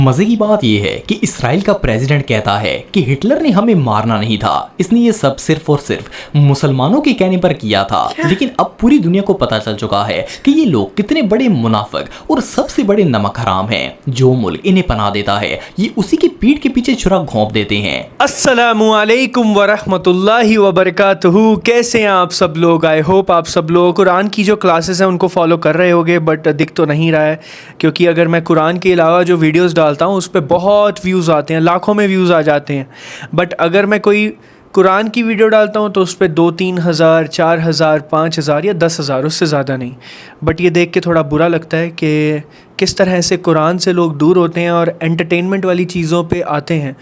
मजे की बात यह है कि इसराइल का प्रेसिडेंट कहता है कि हिटलर ने हमें मारना नहीं था, इसने ये सब सिर्फ और सिर्फ मुसलमानों के कहने पर किया था। लेकिन अब पूरी दुनिया को पता चल चुका है कि ये लोग कितने बड़े मुनाफिक और सबसे बड़े नमक हराम हैं। जो मुल्क इन्हें पनाह देता है ये उसी की पीठ के पीछे छुरा घोंप देते हैं। अस्सलामु अलैकुम वरहमतुल्लाहि वबरकातुहू। कैसे हैं आप सब लोग? आई होप आप सब लोग कुरान की जो क्लासेस हैं उनको फॉलो कर रहे होंगे, बट दिख तो नहीं रहा है क्योंकि अगर मैं कुरान के अलावा जो वीडियोस डालता हूँ उस पर बहुत व्यूज़ आते हैं, लाखों में व्यूज़ आ जाते हैं। बट अगर मैं कोई कुरान की वीडियो डालता हूँ तो उस पर 2-3 हज़ार, 4 हज़ार, 5 हज़ार या 10 हज़ार, उससे ज़्यादा नहीं। बट ये देख के थोड़ा बुरा लगता है कि किस तरह से कुरान से लोग दूर होते हैं और एंटरटेनमेंट वाली चीज़ों पे आते हैं।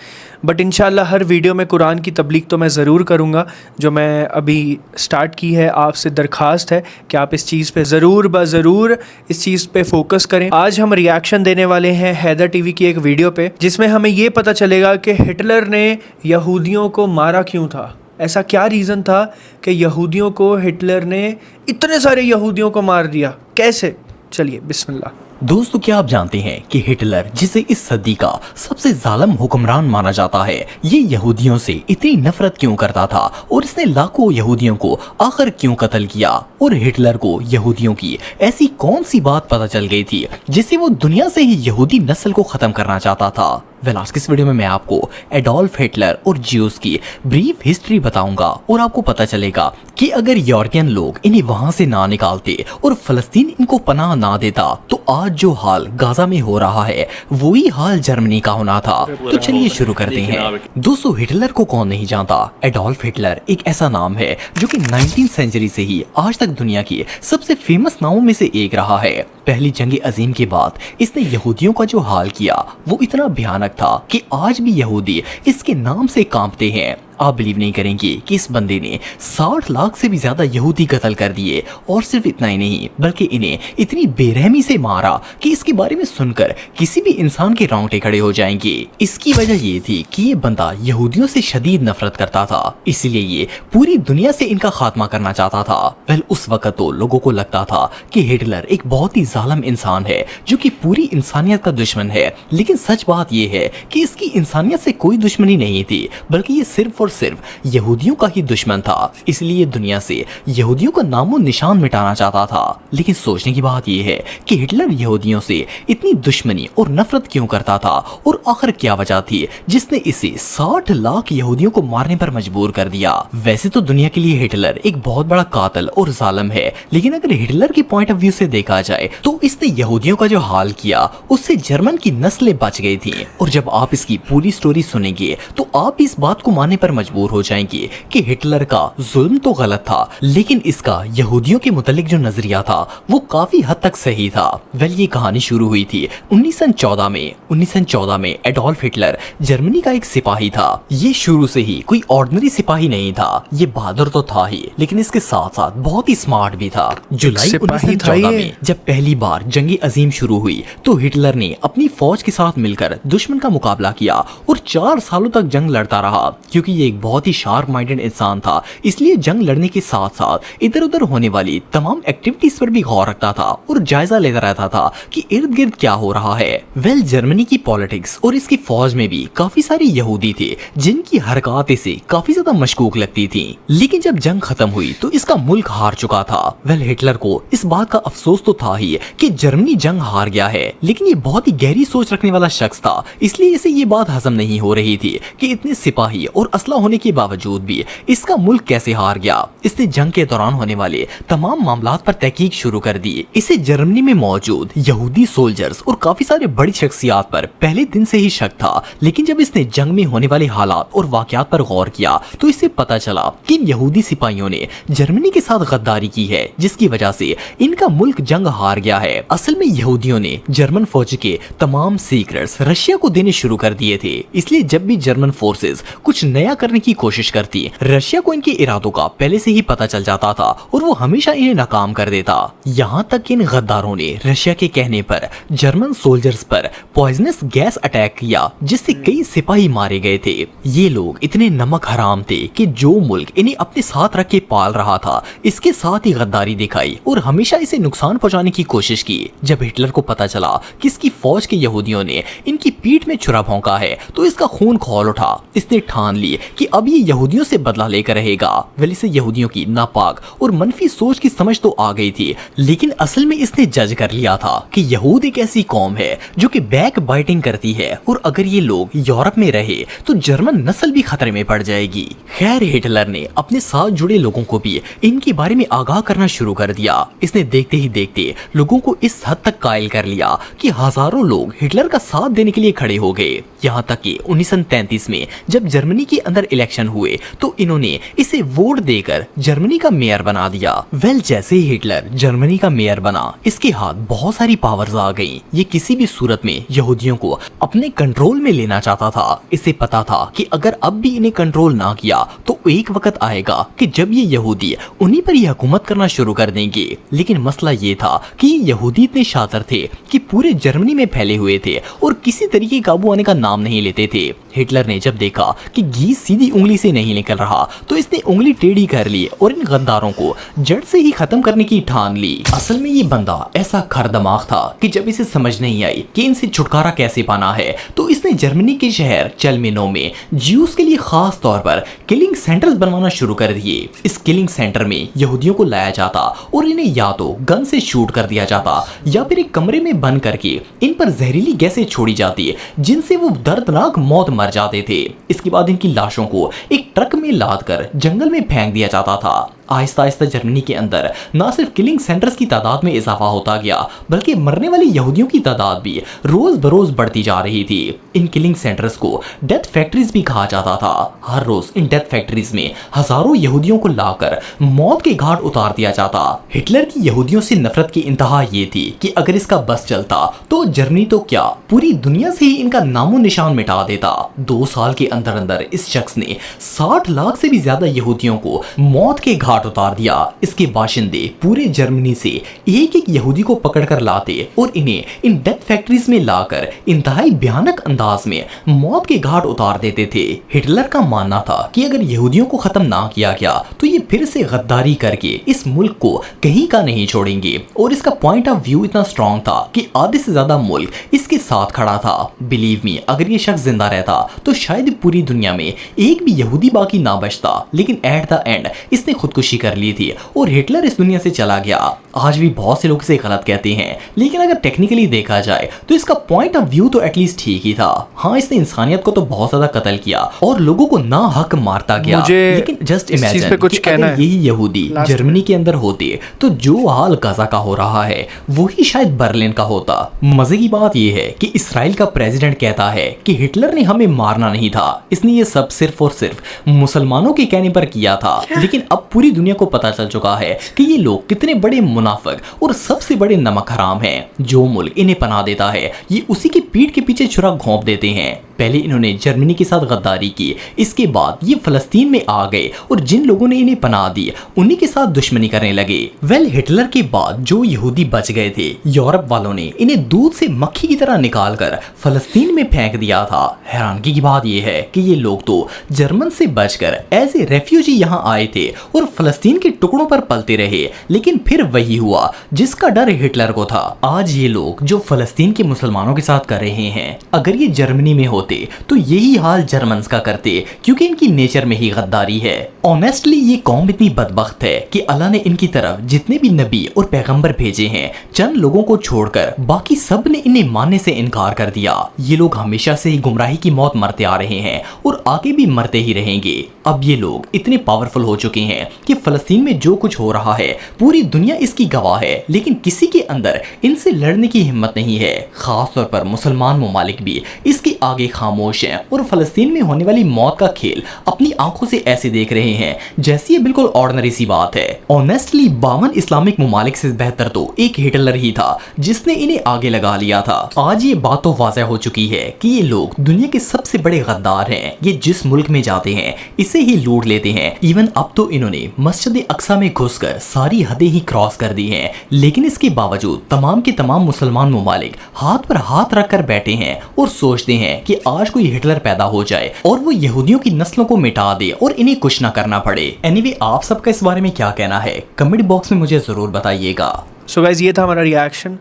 बट इंशाल्लाह हर वीडियो में कुरान की तबलीग तो मैं ज़रूर करूँगा, जो मैं अभी स्टार्ट की है। आपसे दरख्वास्त है कि आप इस चीज़ पे ज़रूर इस चीज़ पे फोकस करें। आज हम रिएक्शन देने वाले हैं हैदर टीवी की एक वीडियो पे, जिसमें हमें ये पता चलेगा कि हिटलर ने यहूदियों को मारा क्यों था। ऐसा क्या रीज़न था कि यहूदियों को हिटलर ने इतने सारे यहूदियों को मार दिया, कैसे? चलिए बिस्मिल्लाह। दोस्तों, क्या आप जानते हैं कि हिटलर, जिसे इस सदी का सबसे जालिम हुक्मरान माना जाता है, ये यहूदियों से इतनी नफरत क्यों करता था और इसने लाखों यहूदियों को आखिर क्यों कत्ल किया? और हिटलर को यहूदियों की ऐसी कौन सी बात पता चल गई थी जिससे वो दुनिया से ही यहूदी नस्ल को खत्म करना चाहता था? आज की इस वीडियो में मैं आपको एडोल्फ हिटलर और ज्यूस की ब्रीफ हिस्ट्री बताऊंगा और आपको पता चलेगा कि अगर यूरोपियन लोग इन्हें वहां से ना निकालते और फलस्तीन इनको पनाह ना देता तो आज जो हाल गाजा में हो रहा है वही हाल जर्मनी का होना था। तो चलिए शुरू करते हैं। दोस्तों, हिटलर को कौन नहीं जानता? एडोल्फ हिटलर एक ऐसा नाम है जो कि 19th सेंचुरी से ही आज तक दुनिया की सबसे फेमस नामों में से एक रहा है। पहली जंग अजीम के बाद इसने यहूदियों का जो हाल किया वो इतना भयानक था कि आज भी यहूदी इसके नाम से कांपते हैं। आप बिलीव नहीं करेंगे कि इस बंदे ने 60 लाख से भी ज्यादा यहूदी कत्ल कर दिए, और सिर्फ इतना ही नहीं बल्कि इन्हें इतनी बेरहमी से मारा कि इसके बारे में सुनकर किसी भी इंसान के रोंगटे खड़े हो जाएंगे। इसकी वजह ये थी कि ये बंदा यहूदियों से शदीद नफरत करता था, इसलिए ये पूरी दुनिया से इनका खात्मा करना चाहता था। वेल, उस वक्त तो लोगों को लगता था कि हिटलर एक बहुत ही जालिम इंसान है जो कि पूरी इंसानियत का दुश्मन है। लेकिन सच बात यह है कि इसकी इंसानियत से कोई दुश्मनी नहीं थी, बल्कि ये सिर्फ सिर्फ यहूदियों का ही दुश्मन था। इसलिए दुनिया से यहूदियों का नामो निशान मिटाना चाहता था। लेकिन सोचने की बात यह है कि हिटलर यहूदियों से इतनी दुश्मनी और नफरत क्यों करता था, और आखिर क्या वजह थी जिसने इसे 60 लाख यहूदियों को मारने पर मजबूर कर दिया? वैसे तो दुनिया के लिए हिटलर एक बहुत बड़ा कातिल और जालिम है, लेकिन अगर हिटलर के पॉइंट ऑफ व्यू से देखा जाए तो इसने यहूदियों का जो हाल किया उससे जर्मन की नस्लें बच गई थी। और जब आप इसकी पूरी स्टोरी सुनेंगे तो आप इस बात को मानने पर मजबूर हो जाएंगे कि हिटलर का जुल्म तो गलत था, लेकिन इसका यहूदियों के मुतालिक जो नजरिया था वो काफी हद तक सही था। वेल, ये कहानी शुरू हुई थी 1914 में। 1914 में एडोल्फ हिटलर जर्मनी का एक सिपाही था। ये शुरू से ही कोई ऑर्डिनरी सिपाही नहीं था, ये बहादुर तो था ही, लेकिन इसके साथ साथ बहुत ही स्मार्ट भी था। जुलाई 1914 में जब पहली बार जंग अजीम शुरू हुई तो हिटलर ने अपनी फौज के साथ मिलकर दुश्मन का मुकाबला किया और 4 सालों तक जंग लड़ता रहा। क्योंकि ये एक बहुत ही शार्प माइंडेड इंसान था, इसलिए जंग लड़ने के साथ साथ इधर उधर होने वाली तमाम एक्टिविटीज पर भी गौर रखता था और जायजा लेता रहता था कि इर्द गिर्द क्या हो रहा है। वेल, जर्मनी की पॉलिटिक्स और इसकी फौज में भी काफी सारे यहूदी थे जिनकी हरकतें से काफी ज्यादा मशकूक लगती थी। लेकिन जब जंग खत्म हुई तो इसका मुल्क हार चुका था। वेल, हिटलर को इस बात का अफसोस तो था ही कि जर्मनी जंग हार गया है, लेकिन ये बहुत ही गहरी सोच रखने वाला शख्स था, इसलिए इसे ये बात हजम नहीं हो रही थी कि इतने सिपाही और असला होने के बावजूद भी इसका मुल्क कैसे हार गया। इसने जंग के दौरान होने वाले तमाम मामलात पर तहकीक शुरू कर दी। इसे जर्मनी में मौजूद यहूदी सोल्जर्स और काफी सारे बड़ी शख्सियात पर पहले दिन से ही शक था। लेकिन जब इसने जंग में होने वाले हालात और वाकयात पर गौर किया तो इसे पता चला कि इन यहूदी सिपाहियों ने जर्मनी के साथ गद्दारी की है, जिसकी वजह से इनका मुल्क जंग हार गया है। असल में यहूदियों ने जर्मन फौज के तमाम सीक्रेट्स रशिया को देने शुरू कर दिए थे, इसलिए जब भी जर्मन फोर्सेस कुछ नया करने की कोशिश करती। रशिया को इनके इरादों का पहले से ही पता चल जाता था और वो हमेशा इन्हें नाकाम कर देता। यहाँ तक कि इन गद्दारों ने रशिया के कहने पर जर्मन सोल्जर्स पर पॉइजनस गैस अटैक किया, जिससे कई सिपाही मारे गए थे। ये लोग इतने नमक हराम थे कि जो मुल्क इन्हें अपने साथ रख के पाल रहा था, इसके साथ ही गद्दारी दिखाई और हमेशा इसे नुकसान पहुंचाने की कोशिश की। जब हिटलर को पता चला कि इसकी फौज के यहूदियों ने इनकी पीठ में छुरा भोंका है, तो इसका खून खौल उठा। इसने ठान ली कि अब ये यहूदियों से बदला लेकर रहेगा। वेल, इसे यहूदियों की नापाक और मनफी सोच की समझ तो आ गई थी, लेकिन असल में इसने जज कर लिया था कि यहूद एक ऐसी कौम है जो कि बैक बाइटिंग करती है और अगर ये लोग यूरोप में रहे तो जर्मन नस्ल भी खतरे में पड़ जाएगी। खैर, हिटलर ने अपने साथ जुड़े लोगों को भी इनके बारे में आगाह करना शुरू कर दिया। इसने देखते ही देखते लोगों को इस हद तक कायल कर लिया कि हजारों लोग हिटलर का साथ देने के लिए खड़े हो गए। यहाँ तक कि 1933 में जब जर्मनी के अंदर इलेक्शन हुए तो इन्होंने इसे वोट देकर जर्मनी का मेयर बना दिया। वेल, जैसे ही हिटलर जर्मनी का मेयर बना, इसके हाथ बहुत सारी पावर्स आ गई। ये किसी भी सूरत में यहूदियों को अपने कंट्रोल में लेना चाहता था। इसे पता था कि अगर अब भी इन्हें कंट्रोल ना किया तो एक वक्त आएगा कि जब ये यहूदी उन्हीं पर ही हुकूमत करना शुरू कर देंगे। लेकिन मसला ये था कि ये यहूदी इतने शातिर थे कि पूरे जर्मनी में फैले हुए थे और किसी तरीके काबू आने का नाम नहीं लेते थे। हिटलर ने जब देखा कि घी सीधी उंगली से नहीं निकल रहा तो इसने उंगली टेढ़ी कर ली और इन गद्दारों को जड़ से ही खत्म करने की ठान ली। असल में ये बंदा ऐसा खर दिमाग था कि जब इसे समझ नहीं आई कि इनसे छुटकारा कैसे पाना है तो इसने जर्मनी के शहर चेल्मेनो में ज्यूस के लिए खास तौर पर किलिंग सेंटर्स बनवाना शुरू कर दिए। इस किलिंग सेंटर में यहूदियों को लाया जाता और इन्हें या तो गन से शूट कर दिया जाता या फिर एक कमरे में बंद करके इन पर जहरीली गैसें छोड़ी जाती जिनसे वो दर्दनाक मौत मर जाते थे। इसके बाद इनकी लाशों को एक ट्रक में लाद कर जंगल में फेंक दिया जाता था। आहिस्ता आहिस्ता जर्मनी के अंदर न सिर्फ किलिंग सेंटर्स की तादाद में इजाफा होता गया बल्कि मरने वाले यहूदियों की तादाद भी रोज बरोज बढ़ती जा रही थी। इन किलिंग सेंटर्स को डेथ फैक्ट्रीज भी कहा जाता था। हर रोज इन डेथ फैक्ट्रीज में हजारों यहूदियों को लाकर मौत के घाट उतार दिया जाता। हिटलर की यहूदियों से नफरत की इंतहा ये थी कि अगर इसका बस चलता तो जर्मनी तो क्या पूरी दुनिया से ही इनका नामो निशान मिटा देता। 2 साल के अंदर अंदर इस शख्स ने 60 लाख से भी ज्यादा यहूदियों को मौत के घाट उतार दिया। इसके बाशिंदे पूरे जर्मनी से एक एक यहूदी को पकड़कर लाते और इन्हें इन डेथ फैक्ट्रीज में लाकर इंतहाई भयानक अंदाज में मौत के घाट उतार देते थे। हिटलर का मानना था कि अगर यहूदियों को खत्म ना किया गया तो ये फिर से गद्दारी करके इस मुल्क को कहीं का नहीं छोड़ेंगे और इसका पॉइंट ऑफ व्यू इतना स्ट्रॉन्ग था कि आधे से ज्यादा मुल्क इसके साथ खड़ा था। बिलीव मी, अगर ये शख्स जिंदा रहता तो शायद पूरी दुनिया में एक भी यहूदी बाकी ना बचता, लेकिन एट द एंड इसने खुदकुशी कर ली थी और हिटलर इस दुनिया से चला गया। आज भी बहुत से लोग इसे गलत कहते हैं, लेकिन अगर टेक्निकली देखा जाए तो इसका पॉइंट ऑफ व्यू तो एटलीस्ट ठीक ही था। हाँ, इसने इंसानियत को तो बहुत ज्यादा कत्ल किया और लोगों को ना हक मारता गया। लेकिन जस्ट इमेजिन कि अगर यही यहूदी जर्मनी के अंदर होते तो जो हाल गाजा का हो रहा है वही शायद बर्लिन का होता। मजे की बात यह है कि इसराइल का प्रेसिडेंट कहता है कि हिटलर ने हमें मारना नहीं था, इसने ये सब सिर्फ और सिर्फ मुसलमानों के कहने पर किया था। लेकिन अब पूरी दुनिया को पता चल चुका है कि ये लोग कितने बड़े मुनाफिक और सबसे बड़े नमक हराम हैं। जो मुल्क इन्हें पनाह देता है ये उसी की पीठ के पीछे छुरा घोंप देते हैं। पहले इन्होंने जर्मनी के साथ गद्दारी की, इसके बाद ये फलस्तीन में आ गए और जिन लोगों ने इन्हें पनाह दी उन्हीं के साथ दुश्मनी करने लगे। वेल, हिटलर के बाद जो यहूदी बच गए थे, यूरोप वालों ने इन्हें दूध से मक्खी की तरह निकाल कर फलस्तीन में फेंक दिया था। हैरानगी की बात यह है कि ये लोग तो जर्मन से बचकर एज ए रेफ्यूजी यहाँ आए थे और फलस्तीन के टुकड़ों पर पलते रहे, लेकिन फिर वही हुआ जिसका डर हिटलर को था। आज ये लोग जो फलस्तीन के मुसलमानों के साथ कर रहे हैं, अगर ये जर्मनी में होते तो यही हाल जर्मन्स का करते, क्योंकि इनकी नेचर में ही गद्दारी है। ऑनेस्टली ये कौम इतनी बदबख्त है कि अल्लाह ने इनकी तरफ जितने भी नबी और पैगंबर भेजे हैं, चंद लोगों को छोड़कर बाकी सब ने इन्हें मानने से इनकार कर दिया। ये लोग हमेशा से ही गुमराही की मौत मरते आ रहे हैं और आगे भी मरते ही रहेंगे। अब ये लोग इतने पावरफुल हो चुके हैं कि फलस्तीन में जो कुछ हो रहा है पूरी दुनिया इसकी गवाह है, लेकिन किसी के अंदर इनसे लड़ने की हिम्मत नहीं है। खास तौर पर मुसलमान ममालिक भी इसके आगे खामोश हैं और फलस्तीन में होने वाली मौत का खेल अपनी आंखों से ऐसे देख रहे हैं जैसे ये बिल्कुल ऑर्डिनरी सी बात है। ऑनेस्टली 52 इस्लामिक ममालिक से बेहतर तो एक हिटलर ही था जिसने इन्हें आगे लगा लिया था। आज ये बात तो वाज़ह हो चुकी है कि ये लोग दुनिया के सबसे बड़े गद्दार हैं। ये जिस मुल्क में जाते हैं इसे ही लूट लेते हैं। इवन अब तो इन्होंने मस्जिद अक्सा में घुसकर सारी हदें ही क्रॉस कर दी हैं, लेकिन इसके बावजूद तमाम के तमाम मुसलमान ममालिक हाथ पर हाथ रख कर बैठे हैं और सोचते हैं कि आज कोई हिटलर पैदा हो जाए और वो यहूदियों की नस्लों को मिटा दे और इन्हें कुछ ना करना पड़े। एनीवे, आप सबका इस बारे में क्या कहना है कमेंट बॉक्स में मुझे जरूर बताइएगा। सो गाइस, ये था हमारा रिएक्शन।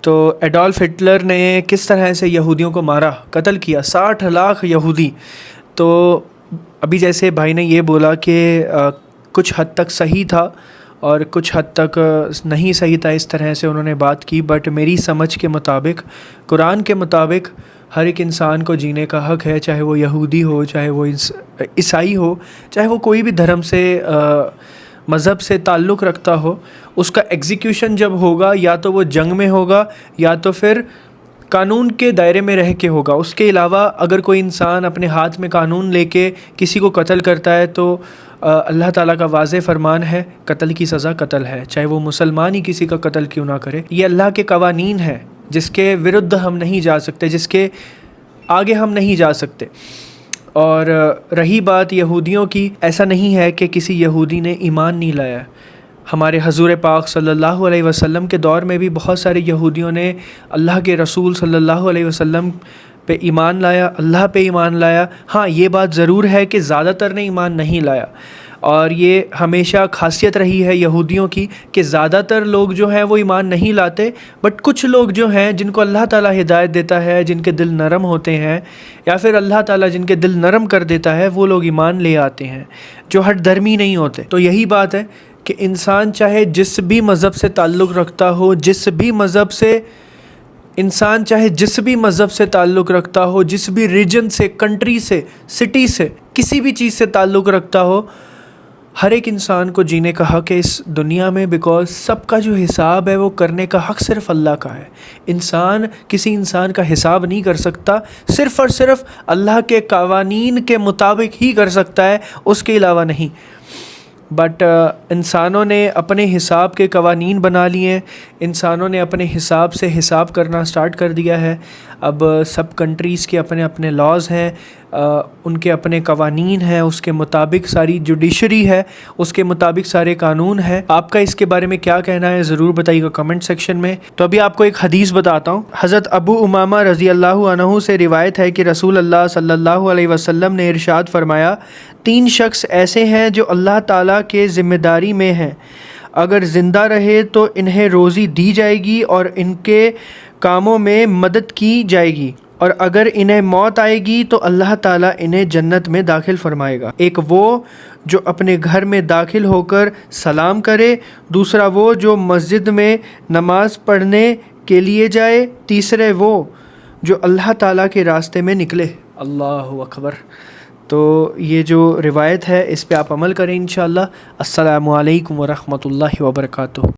तो एडोल्फ हिटलर ने किस तरह से यहूदियों को मारा, कत्ल किया, 60 लाख यहूदी। तो अभी जैसे भाई ने ये बोला कि कुछ हद तक सही था और कुछ हद तक नहीं सही था, इस तरह से उन्होंने बात की। बट मेरी समझ के मुताबिक, कुरान के मुताबिक हर एक इंसान को जीने का हक़ है, चाहे वो यहूदी हो, चाहे वो ईसाई हो, चाहे वो कोई भी धर्म से मज़हब से ताल्लुक़ रखता हो। उसका एग्जीक्यूशन जब होगा या तो वो जंग में होगा या तो फिर कानून के दायरे में रह के होगा। उसके अलावा अगर कोई इंसान अपने हाथ में कानून लेके किसी को कत्ल करता है तो अल्लाह ताला का वाज़े फरमान है, कत्ल की सज़ा कत्ल है, चाहे वो मुसलमान ही किसी का कत्ल क्यों ना करे। ये अल्लाह के कवानीन है जिसके विरुद्ध हम नहीं जा सकते, जिसके आगे हम नहीं जा सकते। और रही बात यहूदियों की, ऐसा नहीं है कि किसी यहूदी ने ईमान नहीं लाया। हमारे हज़ूर पाक सल्लल्लाहु अलैहि वसल्लम के दौर में भी बहुत सारे यहूदियों ने अल्लाह के रसूल सल्लल्लाहु अलैहि वसल्लम पे ईमान लाया, अल्लाह पे ईमान लाया। हाँ, ये बात ज़रूर है कि ज़्यादातर ने ईमान नहीं लाया, और ये हमेशा खासियत रही है यहूदियों की कि ज़्यादातर लोग जो हैं वो ईमान नहीं लाते। बट कुछ लोग जो हैं जिनको अल्लाह ताला हिदायत देता है, जिनके दिल नरम होते हैं, या फिर अल्लाह ताला जिनके दिल नरम कर देता है, वो लोग ईमान ले आते हैं, जो हट धर्मी नहीं होते। तो यही बात है कि इंसान चाहे जिस भी मज़हब से ताल्लुक़ रखता हो, जिस भी मज़हब से ताल्लुक़ रखता हो, जिस भी रीजन से, कंट्री से, सिटी से, किसी भी चीज़ से ताल्लुक़ रखता हो, हर एक इंसान को जीने का हक़ है इस दुनिया में। बिकॉज़ सबका जो हिसाब है वो करने का हक़ सिर्फ़ अल्लाह का है। इंसान किसी इंसान का हिसाब नहीं कर सकता, सिर्फ़ और सिर्फ अल्लाह के कवानीन के मुताबिक ही कर सकता है, उसके अलावा नहीं। बट इंसानों ने अपने हिसाब के कवानीन बना लिए, इंसानों ने अपने हिसाब से हिसाब करना स्टार्ट कर दिया है। अब सब कंट्रीज़ के अपने अपने लॉज़ हैं, उनके अपने कवानीन हैं, उसके मुताबिक सारी जुडिशरी है, उसके मुताबिक सारे कानून हैं। आपका इसके बारे में क्या कहना है ज़रूर बताइएगा कमेंट सेक्शन में। तो अभी आपको एक हदीस बताता हूँ। हज़रत अबू उमामा रज़ी अल्लाहु अन्हु से रिवायत है कि रसूल अल्लाह सल्लल्लाहु अलैहि वसल्लम ने इरशाद फरमाया, 3 शख्स ऐसे हैं जो अल्लाह ताला के ज़िम्मेदारी में हैं, अगर ज़िंदा रहे तो इन्हें रोज़ी दी जाएगी और इनके कामों में मदद की जाएगी, और अगर इन्हें मौत आएगी तो अल्लाह ताला इन्हें जन्नत में दाखिल फरमाएगा। एक वो जो अपने घर में दाखिल होकर सलाम करे, दूसरा वो जो मस्जिद में नमाज पढ़ने के लिए जाए, तीसरे वो जो अल्लाह ताला के रास्ते में निकले। अल्लाहु अकबर। तो ये जो रिवायत है इस पे आप अमल करें इंशाअल्लाह। अस्सलामु अलैकुम व रहमतुल्लाहि व बरकातुहू।